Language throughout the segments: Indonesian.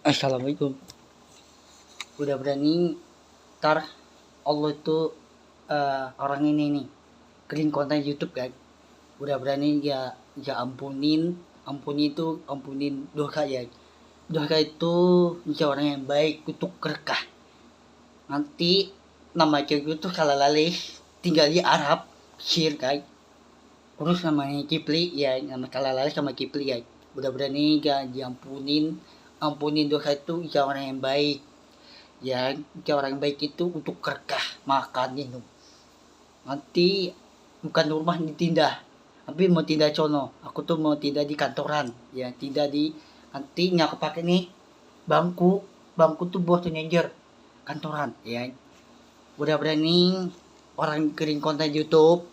Assalamualaikum. Udah berani ntar Allah itu orang ini nih bikin konten YouTube kan. Udah berani ya ampuni itu ampunin dosa ya. Dosa itu ya orang yang baik untuk berkah. Nanti nama cewek itu salah lalih tinggal di Arab Sir kan. Terus namanya Kipli ya nama salah lalih sama Kipli ya. Udah berani ya ampunin dosa itu ya orang yang baik. Ya, orang baik itu untuk berkah, makan, minum. Nanti bukan rumah ditindah, tapi mau tindak cono. Aku tuh mau tindak di kantoran, ya tindak di nanti nggak kepake nih bangku, bangku tuh buat nyenjer kantoran, ya. Udah berani orang kering konten YouTube,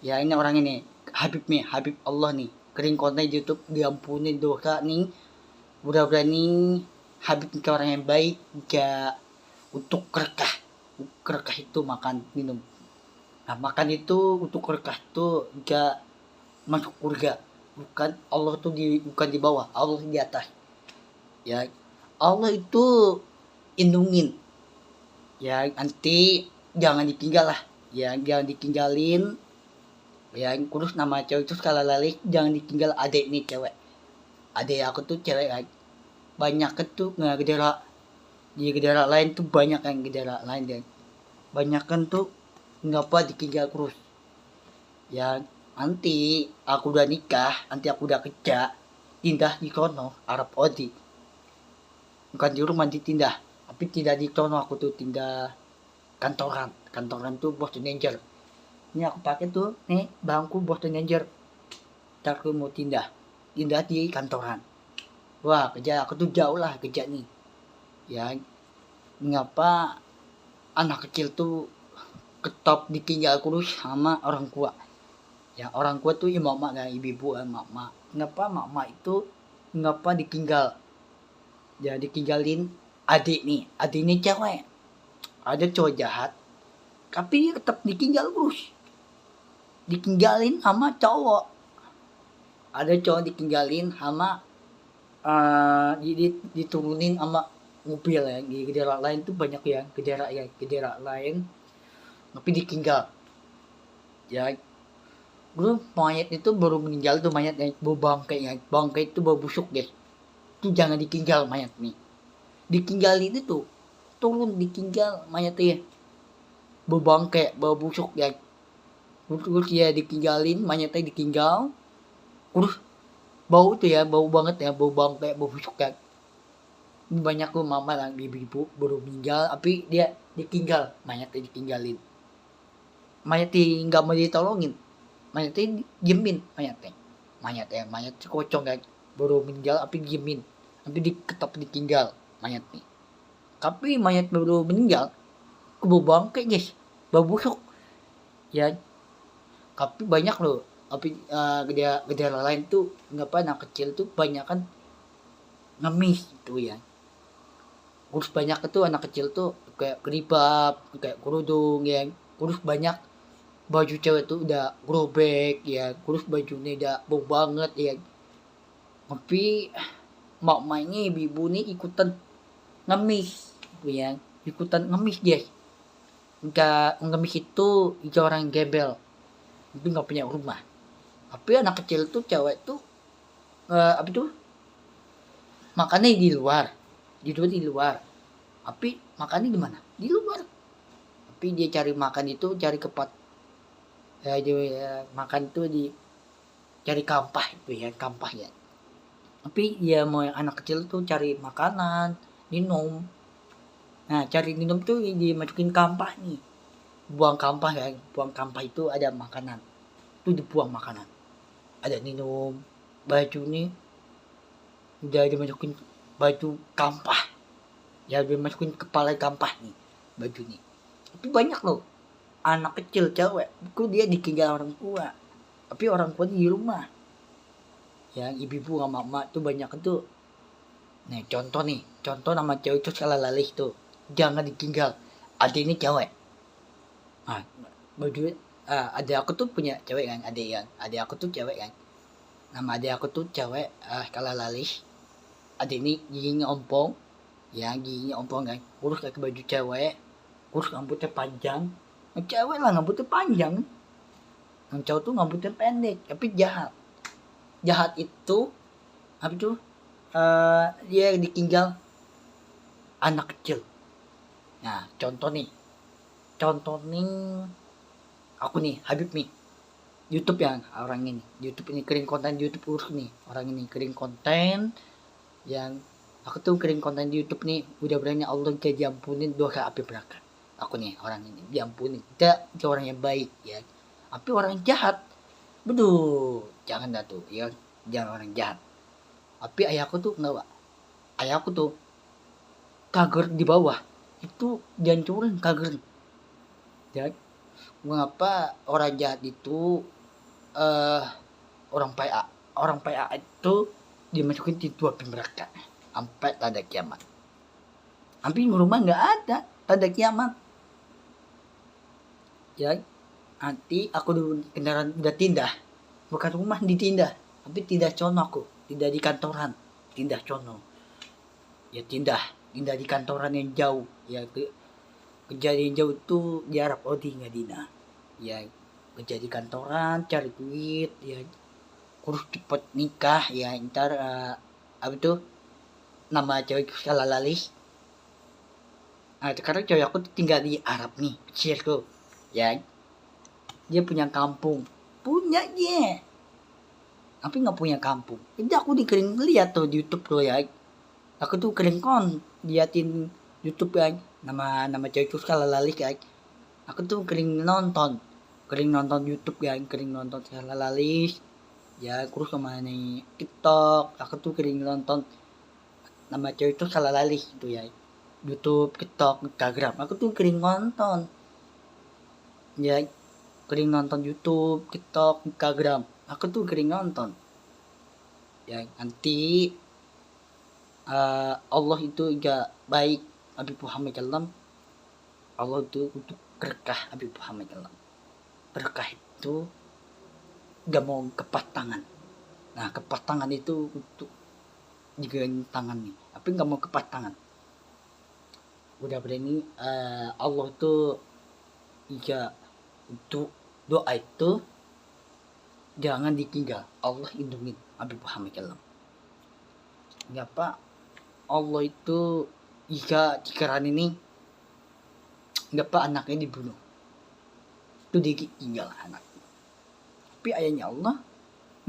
ya ini orang ini Habib nih, Habib Allah nih, kering konten YouTube diampuni dosa nih. Udah berani Habib ke orang yang baik, gak untuk berkah. Berkah itu makan minum. Nah makan itu untuk berkah itu gak masuk surga. Bukan Allah tuh bukan di bawah, Allah di atas. Ya Allah itu indungin. Ya nanti jangan ditinggal lah. Ya jangan ditinggalin. Ya kurus nama cewek itu sekali lagi jangan ditinggal adik nih cewek. Adik aku tuh cewek kan. Banyak tuh nggak gejala di gejala lain tuh banyak yang gejala lain deh. Banyak kan tuh ngapa ditinggal terus. Ya nanti aku udah nikah, nanti aku udah kerja, tindah di kono Arab Odi. Bukan di rumah ditindah, tapi tidak di kono aku tuh tindah kantoran. Kantoran tuh bos manager. Ini aku pakai tuh nih bangku bos manager. Ntar aku mau tindah di kantoran. Wah kerja aku tuh jauh lah kerja nih. Ya ngapa anak kecil tuh ketop ditinggal kurus sama orang tua. Ya orang tua tuh ya mama kan ibu-ibu kan mama. Ngapa mama itu ngapa ditinggal? Ya ditinggalin adik nih. Adik ini cewek. Ada cowok jahat. Tapi dia tetap ditinggal terus. Ditinggalin sama cowok. Ada cowok ditinggalin sama diturunin sama mobil ya. Di daerah lain tuh banyak ya. Ke daerah lain tapi ditinggal. Ya belum mayat itu baru meninggal tuh mayatnya bau bangkai itu bau busuk guys. Itu jangan ditinggal mayat nih. Ditinggalin itu turun ditinggal mayatnya bau bangkai bau busuk ya. Terus ya ditinggalin mayatnya ditinggal. Terus bau itu ya bau banget ya bau bangkai bau busuk kan. Ini banyak tuh mama lah ibu-ibu baru meninggal tapi dia ditinggal mayatnya ditinggalin. Mayatnya nggak mau ditolongin. Mayatnya diemin mayat kocong kan baru meninggal tapi diemin tapi diketop ditinggal mayat nih tapi mayat baru meninggal kebau bangkai guys bau busuk ya tapi banyak loh tapi gejala lain tuh ngapa anak kecil tuh banyak kan ngemis gitu ya kurus banyak tuh anak kecil tuh kayak keribab kayak kerudung ya kurus banyak baju cewek tuh udah robek ya terus bajunya udah bau banget ya tapi mak-maknya ibu-ibu nih ikutan ngemis ya ikutan ngemis dia nggak ngemis itu orang gembel itu nggak punya rumah tapi anak kecil tuh cewek tuh apa tuh makannya di luar tapi makannya di mana di luar tapi dia cari makan itu cari kepat dia makan tuh di cari kampah itu ya kampah ya tapi ya mau yang anak kecil tuh cari makanan minum nah cari minum tuh dimasukin kampah nih buang kampah itu ada makanan tuh dibuang makanan ada minum baju nih udah dimasukin baju kampah ya dimasukin kepala kampah nih baju nih tapi banyak loh anak kecil cewek itu dia ditinggal orang tua tapi orang tua di rumah ya ibu-ibu sama mama tuh banyak tuh nih contoh nama cewek itu salah lalih tuh jangan ditinggal ada ini cewek nah baju ada aku tuh punya cewek kan ada aku tuh cewek kan nama ada aku tuh cewek kalah lalih ada ini giginya ompong, ya giginya ompong kan, kurus kayak baju cewek, kurus rambutnya panjang. Yang cewek lah rambutnya panjang, yang cowok tuh rambutnya pendek tapi jahat. Jahat itu apa tuh, dia ditinggal anak kecil. Nah contoh nih aku nih Habib nih, YouTube yang orang ini, YouTube ini kering konten YouTube urus nih, orang ini kering konten yang aku tuh kering konten di YouTube nih, udah berani Allah kayak diampunin dosa api neraka. Aku nih orang ini diampunin, dia orang yang baik ya, tapi orang yang jahat, beduh jangan dah tuh ya, jangan orang jahat. Tapi ayahku tuh enggak, ayahku tuh kager di bawah itu dihancurin kager ya. Mengapa orang jahat itu orang PA itu dimasukin di dua neraka sampai tanda kiamat. Tapi rumah nggak ada tanda kiamat. Ya, nanti aku di kendaraan udah tindah, bukan rumah ditindah, tapi tindah cono aku, tindah di kantoran, tindah cono. Ya tindah di kantoran yang jauh, ya kejadian jauh tuh di Arab Odi nggak dina. Ya kerja di kantoran cari duit ya, kurus cepet nikah ya, ntar apa tuh nama cewek salah lalih. Nah sekarang cewek aku tuh tinggal di Arab nih, kecil tuh ya, dia punya kampung, punya dia tapi nggak punya kampung. Jadi aku dikering lihat tuh di YouTube tuh ya, aku tuh kering liatin YouTube ya, nama cewek tuh salah lalih ya, aku tuh kering nonton YouTube ya, kering nonton salah lalih ya, terus sama nih TikTok aku tuh kering nonton nama cewek itu salah lalih itu ya, YouTube, TikTok, Instagram aku tuh kering nonton ya, kering nonton YouTube, TikTok, Instagram aku tuh kering nonton ya. Nanti Allah itu juga baik, Habib Muhammad SAW, Allah itu untuk berkah Habib Muhammad SAW. Berkah itu gak mau kepas tangan. Nah kepas tangan itu untuk digerain tangan nih, tapi gak mau kepas tangan. Udah berani Allah tuh jika untuk doa itu jangan ditinggal, Allah lindungin Habib Muhammad SAW. Ngapa Allah itu jika sekarang ini ngapa anaknya dibunuh, itu ditinggal anak. Tapi ayahnya Allah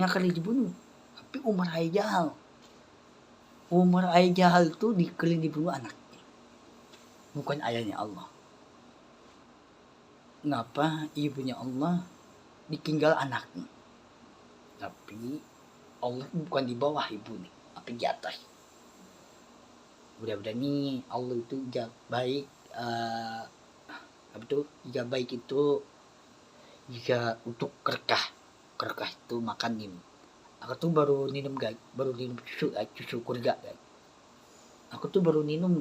nggak kali dibunuh, tapi Umar Ayah Jahal itu dibunuh anaknya, bukan ayahnya Allah. Kenapa ibunya Allah ditinggal anaknya? Tapi Allah bukan di bawah ibu nih, tapi di atas. Mudah-mudahan nih Allah itu baik, apa tuh jika baik itu jika untuk kerkah itu makan nih. Aku tuh baru minum susu kurga guys. Aku tuh baru minum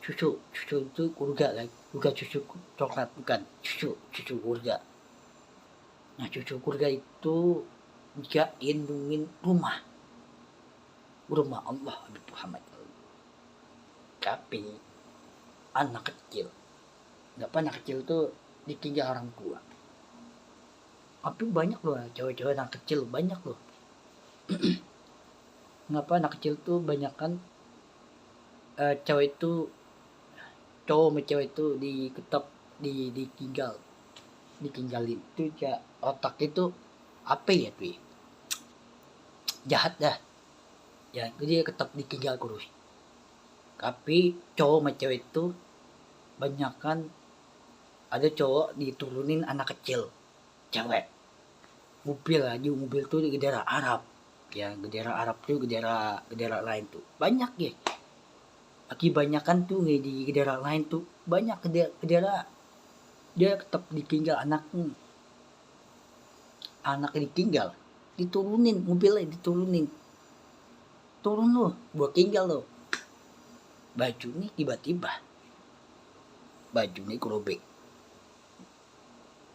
susu itu kurga guys, bukan susu coklat, bukan susu kurga. Nah susu kurga itu jika lindungin rumah Allah Habib Muhammad. Tapi anak kecil tuh ditinggal orang tua. Tapi banyak loh cewek-cewek anak kecil, banyak loh. Ngapa anak kecil tuh banyak kan cewek itu, cowok sama cewek itu diketep, ditinggalin itu ya, otak itu apa ya tuh ya? Jahat dah ya, jadi ketep ditinggal kurus. Tapi cowok sama cewek itu banyak kan, ada cowok diturunin anak kecil cewek, mobil tuh di daerah Arab ya, daerah Arab tuh daerah lain tuh banyak ya. Kebanyakan tuh di daerah lain tuh banyak daerah dia tetap ditinggal anaknya ditinggal, diturunin mobilnya, turun lo buat tinggal lo, baju nih tiba-tiba baju nih kerobek,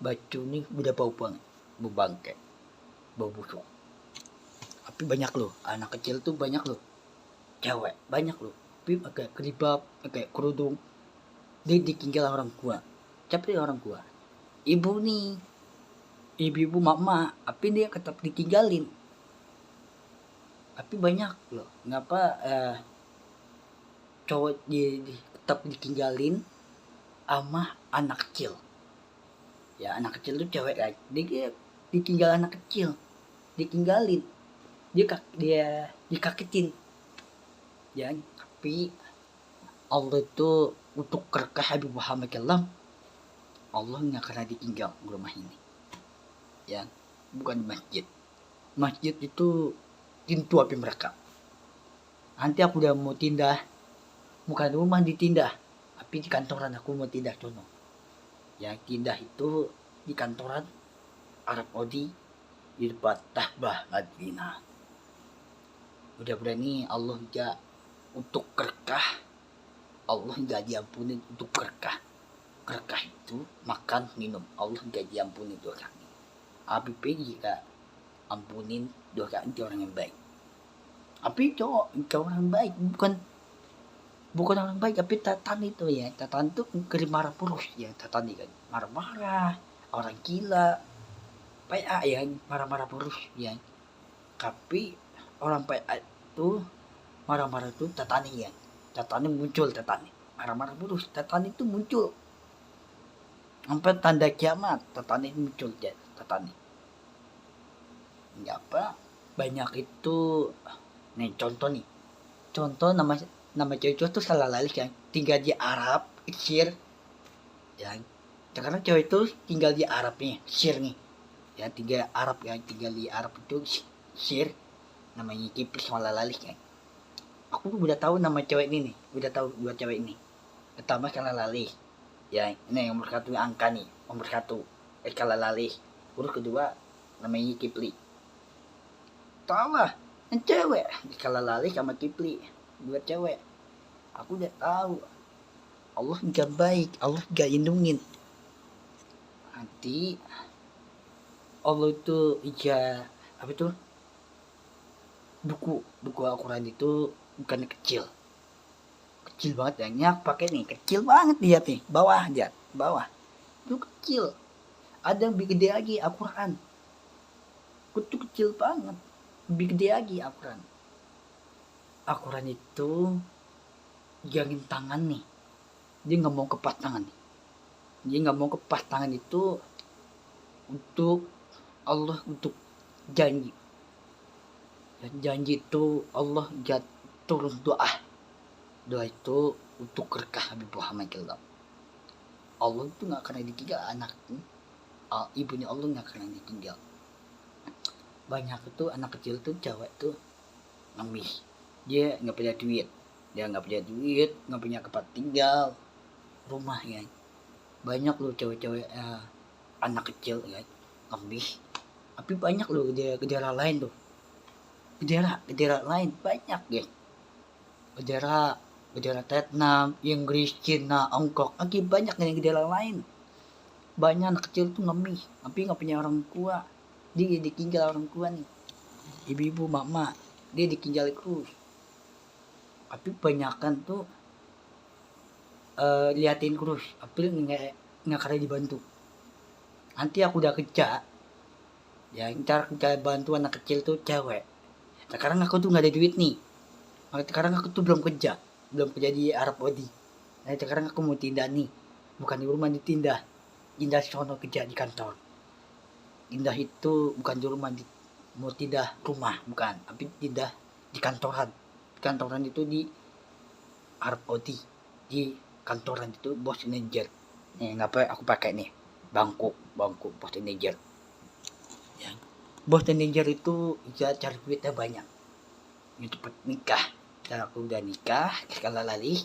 baju nih udah bau banget, bau bangke, bau busuk. Tapi banyak loh anak kecil tuh, banyak loh cewek banyak loh, tapi pakai keribab, pakai kerudung, dia ditinggal orang tua. Siapa orang tua? Ibu nih, ibu-ibu mama, tapi dia tetap ditinggalin. Tapi banyak loh, ngapa cowok tetap ditinggalin sama anak kecil. Ya anak kecil tuh cewek kan, dia ditinggal anak kecil, ditinggalin, dia dikagetin. Ya, tapi Allah itu untuk kerkah Habib Muhammad SAW, Allah nggak pernah ditinggal di rumah ini. Ya, bukan masjid. Masjid itu pintu api mereka. Nanti aku udah mau tindah, bukan rumah ditindah, tapi di kantoran aku mau tindah sono. Yang tindah itu di kantoran Arab Saudi di depan Tahbah Madinah. Udah berani Allah enggak untuk kerkah, Allah enggak diampunin untuk kerkah. Kerkah itu makan minum, Allah enggak diampunin dosanya. Habib jika ampunin dosa itu orang yang baik. Tapi cowok orang baik, bukan orang baik, tapi tatan itu ya, tatan itu marah terus ya, tatan ini kan marah-marah, orang gila, PA ya, marah-marah terus ya. Tapi orang PA itu marah-marah itu tatan ya, tatan muncul, tatan marah-marah terus, tatan itu muncul, sampai tanda kiamat, tatan muncul ya, tatan. Enggak apa, banyak itu. Nih contoh nama cewek itu salah lalih kan, tinggal di Arab, Syir ya. Karena cewek itu tinggal di Arab nih, Syir nih ya, tinggal Arab ya, tinggal di Arab itu Syir, namanya Kiplis salah lalih kan. Aku udah tahu nama cewek ini nih, udah tahu dua cewek ini. Pertama salah lalih ya, ini nomor 1 angka nih, nomor 1 salah lalih. Terus kedua namanya Kipli, tahu lah, cewek kalah lalih sama Kipli, dua cewek. Aku udah tahu Allah gak baik, Allah gak lindungin. Nanti Allah itu ya apa itu, buku Al-Quran itu bukan kecil banget ya, nyak pakai nih kecil banget, lihat nih bawah itu kecil. Ada yang lebih gede lagi Al-Quran, itu kecil banget, lebih gede lagi Al-Quran. Al-Quran itu jangin tangan nih, dia nggak mau kepas tangan nih, dia nggak mau kepas tangan itu untuk Allah, untuk janji. Dan janji itu Allah turun doa itu untuk kerkah Habib Muhammad SAW. Allah itu nggak akan ditinggal anaknya, ibunya Allah nggak akan ditinggal. Banyak itu anak kecil tuh cewek tuh ngemis, dia nggak punya duit, nggak punya tempat tinggal, rumah ya. Banyak loh cewek-cewek anak kecil ya ngemis. Tapi banyak loh gejala lain tuh, gejala lain banyak ya, gejala Vietnam, Inggris, Cina, Hongkong, lagi banyak yang gejala lain. Banyak anak kecil tuh ngemis, tapi nggak punya orang tua, dia ditinggal orang tua nih, ibu-ibu mama, dia ditinggal terus. Tapi banyakan tuh liatin terus, tapi nggak kaya dibantu. Nanti aku udah kerja ya, ntar kita bantu anak kecil tuh cewek. Sekarang aku tuh nggak ada duit nih, sekarang aku tuh belum kerja di Arab Saudi. Nah sekarang aku mau tindah nih, bukan di rumah, ditindah, indah sono kerja di kantor. Indah itu bukan di rumah, mau tindah rumah bukan, tapi tindah di kantoran. Kantoran itu di Arab Saudi, di kantoran itu bos manajer. Nih ngapa aku pakai nih bangku bos manajer ya. Bos manajer itu bisa cari duitnya banyak, cepet nikah. Cara aku udah nikah sekali lagi,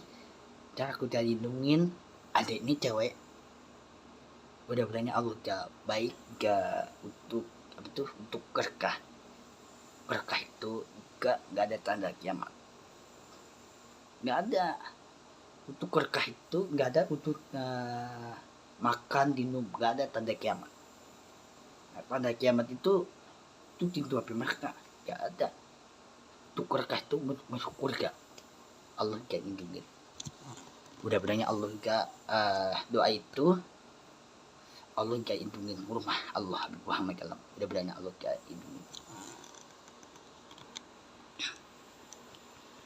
cara aku udah lindungin adik ini cewek. Udah berani Allah gak baik gak untuk apa tuh, untuk berkah itu gak ada tanda kiamat, gak ada. Untuk berkah itu gak ada, untuk makan minum gak ada tanda kiamat. Tanda kiamat itu pintu api mereka gak ada. Untuk berkah itu masuk surga, Allah juga lindungi. Mudah-mudahan Allah juga doa itu Allah juga lindungi rumah Allah Habib Muhammad Alam. Mudah-mudahan Allah juga lindungi.